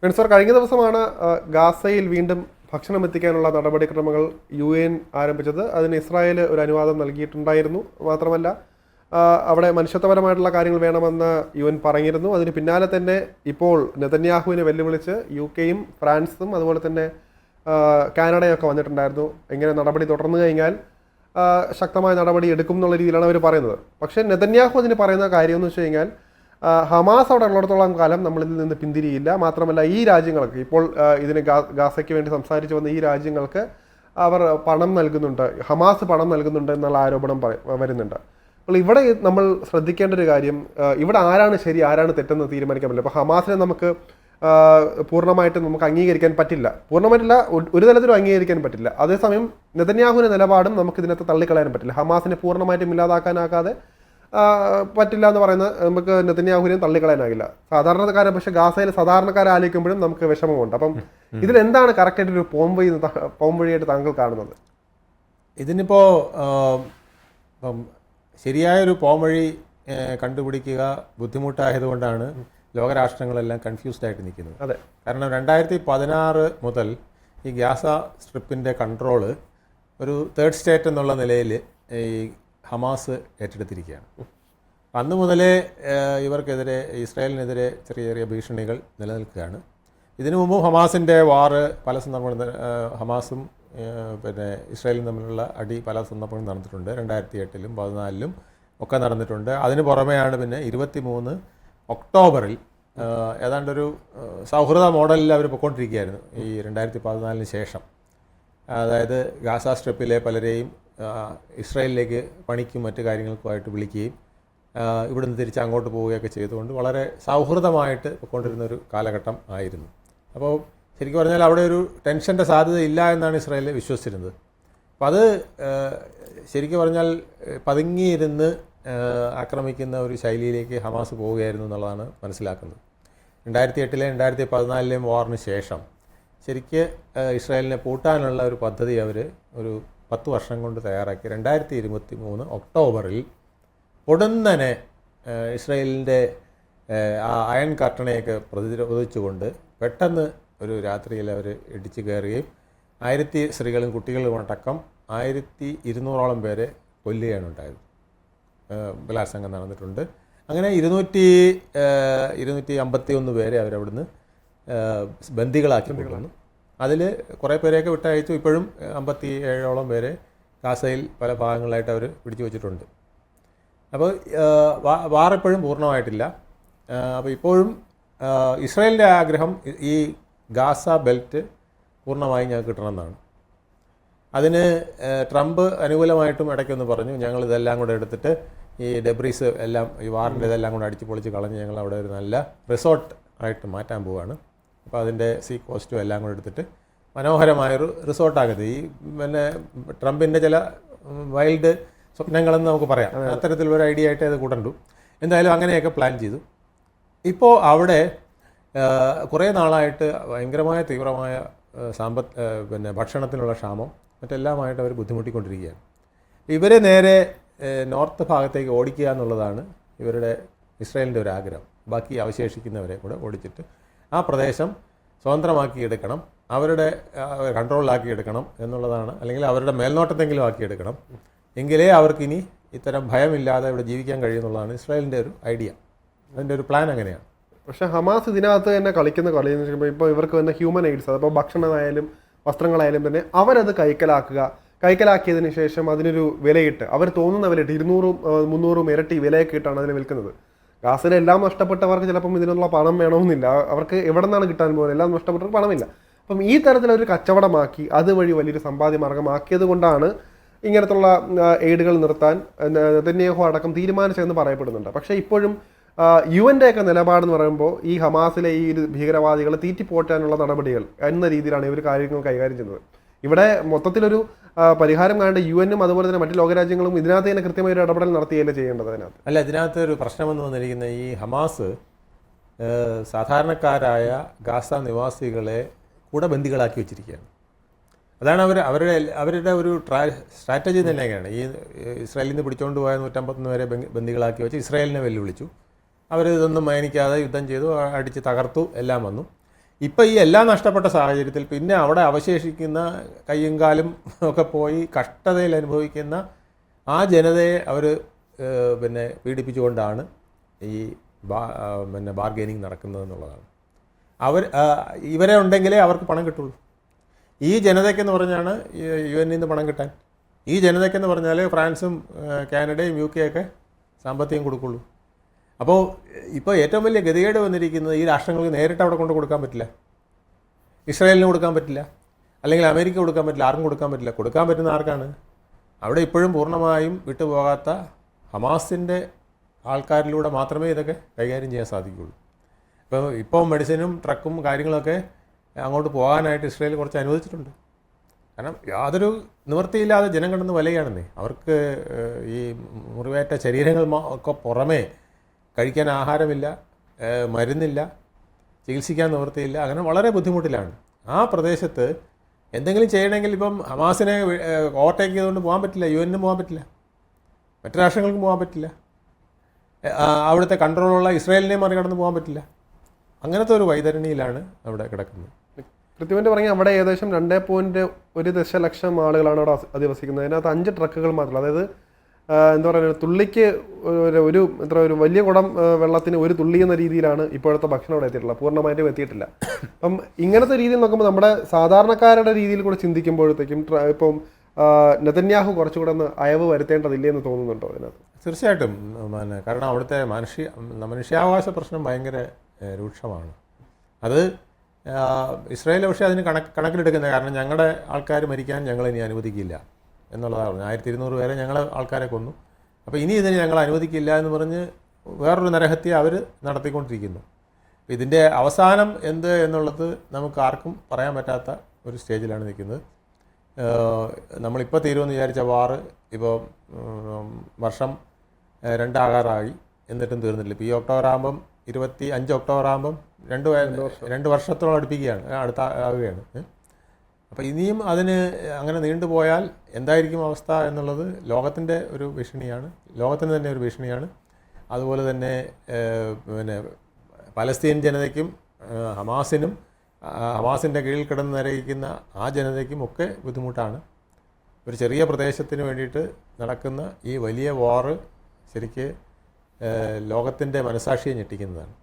Sir, കഴിഞ്ഞ ദിവസമാണ് ഗാസയിൽ വീണ്ടും ഭക്ഷണം എത്തിക്കാനുള്ള നടപടിക്രമങ്ങൾ UN ആരംഭിച്ചത്. അതിന് ഇസ്രായേൽ ഒരു അനുവാദം നൽകിയിട്ടുണ്ടായിരുന്നു. മാത്രമല്ല, അവിടെ മനുഷ്യത്വപരമായിട്ടുള്ള കാര്യങ്ങൾ വേണമെന്ന് UN പറഞ്ഞിരുന്നു. അതിന് പിന്നാലെ തന്നെ ഇപ്പോൾ നെതന്യാഹുവിനെ വെല്ലുവിളിച്ച് UKയും ഫ്രാൻസും അതുപോലെ തന്നെ കാനഡയൊക്കെ വന്നിട്ടുണ്ടായിരുന്നു. ഇങ്ങനെ നടപടി തുടർന്നു കഴിഞ്ഞാൽ ശക്തമായ നടപടി എടുക്കും എന്നുള്ള രീതിയിലാണ് അവർ പറയുന്നത്. പക്ഷേ നെതന്യാഹു അതിന് പറയുന്ന കാര്യം എന്ന് വെച്ച് കഴിഞ്ഞാൽ, ഹമാസ് അവിടെ ഉള്ളിടത്തോളം കാലം നമ്മളിൽ നിന്ന് പിന്തിരിയില്ല. മാത്രമല്ല, ഈ രാജ്യങ്ങൾക്ക് ഇപ്പോൾ ഇതിന് ഗാസയ്ക്ക് വേണ്ടി സംസാരിച്ചു വന്ന ഈ രാജ്യങ്ങൾക്ക് അവർ പണം നൽകുന്നുണ്ട്, ഹമാസ് പണം നൽകുന്നുണ്ട് എന്നുള്ള ആരോപണം വരുന്നുണ്ട്. അപ്പോൾ ഇവിടെ നമ്മൾ ശ്രദ്ധിക്കേണ്ട ഒരു കാര്യം, ഇവിടെ ആരാണ് ശരി ആരാണ് തെറ്റെന്ന് തീരുമാനിക്കാൻ പറ്റില്ല. അപ്പോൾ ഹമാസിനെ നമുക്ക് പൂർണ്ണമായിട്ട് നമുക്ക് അംഗീകരിക്കാൻ പറ്റില്ല, പൂർണ്ണമായിട്ടില്ല, ഒരു തലത്തിലും അംഗീകരിക്കാൻ പറ്റില്ല. അതേസമയം നെതന്യാഹുവിൻ്റെ നിലപാടും നമുക്ക് ഇതിനകത്ത് തള്ളിക്കളയാൻ പറ്റില്ല. ഹമാസിനെ പൂർണ്ണമായിട്ടും ഇല്ലാതാക്കാനാകാതെ പറ്റില്ല എന്ന് പറയുന്ന നമുക്ക് നെതന്യാഹുവിനെയും തള്ളിക്കളയാനാകില്ല. സാധാരണക്കാരെ, പക്ഷേ ഗാസയിൽ സാധാരണക്കാരെ ആലോചിക്കുമ്പോഴും നമുക്ക് വിഷമമുണ്ട്. അപ്പം ഇതിലെന്താണ് കറക്റ്റായിട്ട് ഒരു പോംവഴിയായിട്ട് താങ്കൾ കാണുന്നത്? ഇതിനിപ്പോൾ ശരിയായൊരു പോംവഴി കണ്ടുപിടിക്കുക ബുദ്ധിമുട്ടായതുകൊണ്ടാണ് ലോകരാഷ്ട്രങ്ങളെല്ലാം കൺഫ്യൂസ്ഡ് ആയിട്ട് നിൽക്കുന്നത്. അതെ, കാരണം 2016 മുതൽ ഈ ഗാസ സ്ട്രിപ്പിൻ്റെ കൺട്രോള് ഒരു തേർഡ് സ്റ്റേറ്റ് എന്നുള്ള നിലയിൽ ഈ ഹമാസ് ഏറ്റെടുത്തിരിക്കുകയാണ്. അന്ന് മുതലേ ഇവർക്കെതിരെ, ഇസ്രായേലിനെതിരെ ചെറിയ ചെറിയ ഭീഷണികൾ നിലനിൽക്കുകയാണ്. ഇതിനു മുമ്പും ഹമാസിൻ്റെ വാറ് പല സന്ദർഭങ്ങളും, ഹമാസും പിന്നെ ഇസ്രായേലും തമ്മിലുള്ള അടി പല സന്ദർഭങ്ങളും നടന്നിട്ടുണ്ട്. 2008-ലും 2014-ലും ഒക്കെ നടന്നിട്ടുണ്ട്. അതിന് പുറമെയാണ് പിന്നെ 23 ഒക്ടോബറിൽ ഏതാണ്ടൊരു സൗഹൃദ മോഡലിൽ അവർ പൊയ്ക്കൊണ്ടിരിക്കുകയായിരുന്നു ഈ 2014-ന് ശേഷം. അതായത് ഗാസ സ്ട്രിപ്പിലെ പലരെയും ഇസ്രായേലിലേക്ക് പണിക്കും മറ്റു കാര്യങ്ങൾക്കുമായിട്ട് വിളിക്കുകയും ഇവിടുന്ന് തിരിച്ച് അങ്ങോട്ട് പോവുകയൊക്കെ ചെയ്തുകൊണ്ട് വളരെ സൗഹൃദമായിട്ട് പൊയ്ക്കൊണ്ടിരുന്നൊരു കാലഘട്ടം ആയിരുന്നു. അപ്പോൾ ശരിക്കും പറഞ്ഞാൽ അവിടെ ഒരു ടെൻഷൻ്റെ സാധ്യത ഇല്ല എന്നാണ് ഇസ്രായേൽ വിശ്വസിച്ചിരുന്നത്. അപ്പം അത് ശരിക്കും പറഞ്ഞാൽ പതുങ്ങിയിരുന്ന് ആക്രമിക്കുന്ന ഒരു ശൈലിയിലേക്ക് ഹമാസ് പോവുകയായിരുന്നു എന്നുള്ളതാണ് മനസ്സിലാക്കുന്നത്. 2008-ലെ 2014-ലെയും വാറിന് ശേഷം ശരിക്ക് ഇസ്രായേലിനെ പൂട്ടാനുള്ള ഒരു പദ്ധതി അവർ ഒരു 10 വർഷം കൊണ്ട് തയ്യാറാക്കി. 2023 ഒക്ടോബറിൽ പൊടുന്നനെ ഇസ്രായേലിൻ്റെ ആ അയൺ കർട്ടനെയൊക്കെ പ്രതിരോധിച്ചുകൊണ്ട് പെട്ടെന്ന് ഒരു രാത്രിയിൽ അവർ ഇടിച്ചു കയറുകയും 1000 സ്ത്രീകളും കുട്ടികളും അടക്കം 1200-ഓളം പേരെ കൊല്ലുകയാണ് ഉണ്ടായത്. ബലാത്സംഗം നടന്നിട്ടുണ്ട്. അങ്ങനെ 251 പേരെ അവരവിടുന്ന് ബന്ദികളാക്കി കൊണ്ടുവന്നു. അതിൽ കുറേ പേരെയൊക്കെ വിട്ടയച്ചു. ഇപ്പോഴും 57-ഓളം പേരെ ഗാസയിൽ പല ഭാഗങ്ങളിലായിട്ട് അവർ പിടിച്ചു വച്ചിട്ടുണ്ട്. അപ്പോൾ വാർ ഇപ്പോഴും പൂർണ്ണമായിട്ടില്ല. അപ്പോൾ ഇപ്പോഴും ഇസ്രായേലിൻ്റെ ആഗ്രഹം ഈ ഗാസ ബെൽറ്റ് പൂർണ്ണമായി ഞങ്ങൾക്ക് കിട്ടണമെന്നാണ്. അതിന് ട്രംപ് അനുകൂലമായിട്ടും ഇടയ്ക്കൊന്ന് പറഞ്ഞു, ഞങ്ങൾ ഇതെല്ലാം കൂടെ എടുത്തിട്ട് ഈ ഡെബ്രീസ് എല്ലാം, ഈ വാറിൻ്റെ ഇതെല്ലാം കൂടെ അടിച്ച് പൊളിച്ച് കളഞ്ഞ് ഞങ്ങൾ അവിടെ ഒരു നല്ല റിസോർട്ട് ആയിട്ട് മാറ്റാൻ പോവുകയാണ്. അപ്പോൾ അതിൻ്റെ സീ കോസ്റ്റും എല്ലാം കൂടെ എടുത്തിട്ട് മനോഹരമായൊരു റിസോർട്ടാകരുത്. ഈ പിന്നെ ട്രംപിൻ്റെ ചില വൈൽഡ് സ്വപ്നങ്ങളെന്ന് നമുക്ക് പറയാം. അത്തരത്തിലൊരു ഐഡിയ ആയിട്ട് അത് കൂടണ്ടു. എന്തായാലും അങ്ങനെയൊക്കെ പ്ലാൻ ചെയ്തു. ഇപ്പോൾ അവിടെ കുറേ നാളായിട്ട് ഭയങ്കരമായ തീവ്രമായ പിന്നെ ഭക്ഷണത്തിനുള്ള ക്ഷാമം മറ്റെല്ലാമായിട്ട് അവർ ബുദ്ധിമുട്ടിക്കൊണ്ടിരിക്കുകയാണ്. ഇവരെ നേരെ നോർത്ത് ഭാഗത്തേക്ക് ഓടിക്കുക എന്നുള്ളതാണ് ഇവരുടെ ഇസ്രായേലിൻ്റെ ഒരു ആഗ്രഹം. ബാക്കി അവശേഷിക്കുന്നവരെ കൂടെ ഓടിച്ചിട്ട് ആ പ്രദേശം സ്വതന്ത്രമാക്കിയെടുക്കണം, അവരുടെ കൺട്രോളിലാക്കിയെടുക്കണം എന്നുള്ളതാണ്. അല്ലെങ്കിൽ അവരുടെ മേൽനോട്ടത്തെങ്കിലും ആക്കിയെടുക്കണം. എങ്കിലേ അവർക്കിനി ഇത്തരം ഭയമില്ലാതെ ഇവിടെ ജീവിക്കാൻ കഴിയുമെന്നുള്ളതാണ് ഇസ്രായേലിൻ്റെ ഒരു ഐഡിയ. അതിൻ്റെ ഒരു പ്ലാൻ അങ്ങനെയാണ്. പക്ഷേ ഹമാസ് ഇതിനകത്ത് തന്നെ കളിക്കുന്ന കളി എന്ന് വെച്ചാൽ, ഇപ്പോൾ ഇവർക്ക് തന്നെ ഹ്യൂമൻ എയ്ഡ്സ്, അതിപ്പോൾ ഭക്ഷണമായാലും വസ്ത്രങ്ങളായാലും തന്നെ അവരത് കൈക്കലാക്കിയതിന് ശേഷം അതിനൊരു വിലയിട്ട്, അവർ തോന്നുന്ന വിലയിട്ട് 200-300 ഇരട്ടി വിലയൊക്കെ ഇട്ടാണ് അതിനെ വിൽക്കുന്നത്. ഗാസയിൽ എല്ലാം നഷ്ടപ്പെട്ടവർക്ക് ചിലപ്പം ഇതിനുള്ള പണം വേണമെന്നില്ല. അവർക്ക് എവിടെ നിന്നാണ് കിട്ടാൻ പോകുന്നത്? എല്ലാം നഷ്ടപ്പെട്ടവർക്ക് പണമില്ല. അപ്പം ഈ തരത്തിലൊരു കച്ചവടമാക്കി അതുവഴി വലിയൊരു സമ്പാദ്യ മാർഗമാക്കിയത് കൊണ്ടാണ് ഇങ്ങനത്തുള്ള എയ്ഡുകൾ നിർത്താൻ നെതന്യാഹു അടക്കം തീരുമാനിച്ചതെന്ന് പറയപ്പെടുന്നുണ്ട്. പക്ഷേ ഇപ്പോഴും UN ഒക്കെ നിലപാടെന്ന് പറയുമ്പോൾ ഈ ഹമാസിലെ ഈ ഒരു ഭീകരവാദികളെ തീറ്റിപ്പോറ്റാനുള്ള നടപടികൾ എന്ന രീതിയിലാണ് ഇവർ കാര്യങ്ങൾ കൈകാര്യം ചെയ്യുന്നത്. ഇവിടെ മൊത്തത്തിലൊരു പരിഹാരം കാണേണ്ട UN-ഉം അതുപോലെ തന്നെ മറ്റു ലോകരാജ്യങ്ങളും ഇതിനകത്ത് തന്നെ കൃത്യമായ ഒരു ഇടപെടൽ നടത്തിയല്ലേ ചെയ്യേണ്ടത്. അതിനകത്ത് അല്ല, ഇതിനകത്ത് ഒരു പ്രശ്നമെന്ന് വന്നിരിക്കുന്ന ഈ ഹമാസ് സാധാരണക്കാരായ ഗാസ നിവാസികളെ കൂടെ ബന്ദികളാക്കി വെച്ചിരിക്കുകയാണ്. അതാണ് അവരുടെ ഒരു സ്ട്രാറ്റജി തന്നെയാണ്. ഈ ഇസ്രായേലിൽ നിന്ന് പിടിച്ചുകൊണ്ട് പോയ 151 പേരെ ബന്ദികളാക്കി വെച്ച് ഇസ്രായേലിനെ വെല്ലുവിളിച്ചു. അവരിതൊന്നും മാനിക്കാതെ യുദ്ധം ചെയ്തു, അടിച്ച് തകർത്തു, എല്ലാം വന്നു. ഇപ്പം ഈ എല്ലാം നഷ്ടപ്പെട്ട സാഹചര്യത്തിൽ പിന്നെ അവിടെ അവശേഷിക്കുന്ന കയ്യും കാലും ഒക്കെ പോയി കഷ്ടതയിൽ അനുഭവിക്കുന്ന ആ ജനതയെ അവർ പിന്നെ പീഡിപ്പിച്ചുകൊണ്ടാണ് ഈ പിന്നെ ബാർഗെയിനിങ് നടക്കുന്നതെന്നുള്ളതാണ്. ഇവരെ ഉണ്ടെങ്കിലേ അവർക്ക് പണം കിട്ടുള്ളൂ. ഈ ജനതയ്ക്കെന്ന് പറഞ്ഞാണ് UN നിന്ന് പണം കിട്ടാൻ. ഈ ജനതയ്ക്കെന്ന് പറഞ്ഞാൽ ഫ്രാൻസും കാനഡയും UK ഒക്കെ സാമ്പത്തികം കൊടുക്കുള്ളൂ. അപ്പോൾ ഇപ്പോൾ ഏറ്റവും വലിയ ഗതികേട് വന്നിരിക്കുന്നത് ഈ രാഷ്ട്രങ്ങൾക്ക് നേരിട്ട് അവിടെ കൊണ്ട് കൊടുക്കാൻ പറ്റില്ല. ഇസ്രായേലിന് കൊടുക്കാൻ പറ്റില്ല, അല്ലെങ്കിൽ അമേരിക്ക കൊടുക്കാൻ പറ്റില്ല, ആർക്കും കൊടുക്കാൻ പറ്റില്ല. കൊടുക്കാൻ പറ്റുന്ന ആർക്കാണ്? അവിടെ ഇപ്പോഴും പൂർണ്ണമായും വിട്ടുപോകാത്ത ഹമാസിൻ്റെ ആൾക്കാരിലൂടെ മാത്രമേ ഇതൊക്കെ കൈകാര്യം ചെയ്യാൻ സാധിക്കുകയുള്ളൂ. ഇപ്പോൾ മെഡിസിനും ട്രക്കും കാര്യങ്ങളൊക്കെ അങ്ങോട്ട് പോകാനായിട്ട് ഇസ്രായേൽ കുറച്ച് അനുവദിച്ചിട്ടുണ്ട്. കാരണം യാതൊരു നിവൃത്തിയില്ലാതെ ജനം കിടന്ന് വലയുകയാണെന്നേ. അവർക്ക് ഈ മുറിവേറ്റ ശരീരങ്ങൾ ഒക്കെ പുറമേ കഴിക്കാൻ ആഹാരമില്ല, മരുന്നില്ല, ചികിത്സിക്കാൻ നിവൃത്തിയില്ല. അങ്ങനെ വളരെ ബുദ്ധിമുട്ടിലാണ്. ആ പ്രദേശത്ത് എന്തെങ്കിലും ചെയ്യണമെങ്കിൽ ഇപ്പം ഹമാസിനെ ഓവർടേക്ക് ചെയ്തുകൊണ്ട് പോകാൻ പറ്റില്ല, UN പോകാൻ പറ്റില്ല, മറ്റു രാഷ്ട്രങ്ങൾക്കും പോകാൻ പറ്റില്ല, അവിടുത്തെ കൺട്രോളുള്ള ഇസ്രായേലിനെ മറികടന്ന് പോകാൻ പറ്റില്ല. അങ്ങനത്തെ ഒരു വൈതരണിയിലാണ് അവിടെ കിടക്കുന്നത്. കൃത്യമായിട്ട് പറഞ്ഞാൽ അവിടെ ഏകദേശം 2.1 ദശലക്ഷം ആളുകളാണ് അവിടെ അധിവസിക്കുന്നത്. അതിനകത്ത് 5 ട്രക്കുകൾ മാത്രമല്ല. അതായത് എന്താ പറയുക, തുള്ളിക്ക് ഒരു വലിയ കുടം വെള്ളത്തിന് ഒരു തുള്ളി എന്ന രീതിയിലാണ് ഇപ്പോഴത്തെ ഭക്ഷണം അവിടെ എത്തിയിട്ടുള്ളത്. പൂർണ്ണമായിട്ടും എത്തിയിട്ടില്ല. അപ്പം ഇങ്ങനത്തെ രീതിയിൽ നോക്കുമ്പോൾ നമ്മുടെ സാധാരണക്കാരുടെ രീതിയിൽ കൂടെ ചിന്തിക്കുമ്പോഴത്തേക്കും ഇപ്പം നെതന്യാഹു കുറച്ചുകൂടെ ഒന്ന് അയവ് വരുത്തേണ്ടതില്ലേ എന്ന് തോന്നുന്നുണ്ടോ അതിനകത്ത്? തീർച്ചയായിട്ടും. കാരണം അവിടുത്തെ മനുഷ്യാവകാശ പ്രശ്നം ഭയങ്കര രൂക്ഷമാണ്. അത് ഇസ്രായേൽ പക്ഷേ അതിന് കണക്കിലെടുക്കുന്നത്. കാരണം ഞങ്ങളുടെ ആൾക്കാർ മരിക്കാൻ ഞങ്ങൾ ഇനി അനുവദിക്കില്ല എന്നുള്ളതാണ്. 1200 പേരെ ഞങ്ങളെ ആൾക്കാരെ കൊന്നു. അപ്പോൾ ഇനി ഇതിന് ഞങ്ങൾ അനുവദിക്കില്ല എന്ന് പറഞ്ഞ് വേറൊരു നരഹത്യ അവർ നടത്തിക്കൊണ്ടിരിക്കുന്നു. ഇതിൻ്റെ അവസാനം എന്ത് എന്നുള്ളത് നമുക്ക് ആർക്കും പറയാൻ പറ്റാത്ത ഒരു സ്റ്റേജിലാണ് നിൽക്കുന്നത്. നമ്മളിപ്പോൾ തീരുമെന്ന് വിചാരിച്ച വാറ് ഇപ്പോൾ വർഷം 2 ആകാറായി, എന്നിട്ടും തീർന്നില്ല. ഇപ്പോൾ ഈ ഒക്ടോബർ ആകുമ്പം 25 ഒക്ടോബർ ആകുമ്പം 2 വർഷത്തോളം ആവുകയാണ്. അപ്പോൾ ഇനിയും അതിന് അങ്ങനെ നീണ്ടുപോയാൽ എന്തായിരിക്കും അവസ്ഥ എന്നുള്ളത് ലോകത്തിൻ്റെ ഒരു ഭീഷണിയാണ്, ലോകത്തിന് തന്നെ ഒരു ഭീഷണിയാണ്. അതുപോലെ തന്നെ പിന്നെ പലസ്തീൻ ജനതയ്ക്കും ഹമാസിൻ്റെ കീഴിൽ കിടന്ന് നരയിക്കുന്ന ആ ജനതയ്ക്കും ഒക്കെ ബുദ്ധിമുട്ടാണ്. ഒരു ചെറിയ പ്രദേശത്തിന് വേണ്ടിയിട്ട് നടക്കുന്ന ഈ വലിയ വാറ് ശരിക്ക് ലോകത്തിൻ്റെ മനസാക്ഷിയെ ഞെട്ടിക്കുന്നതാണ്.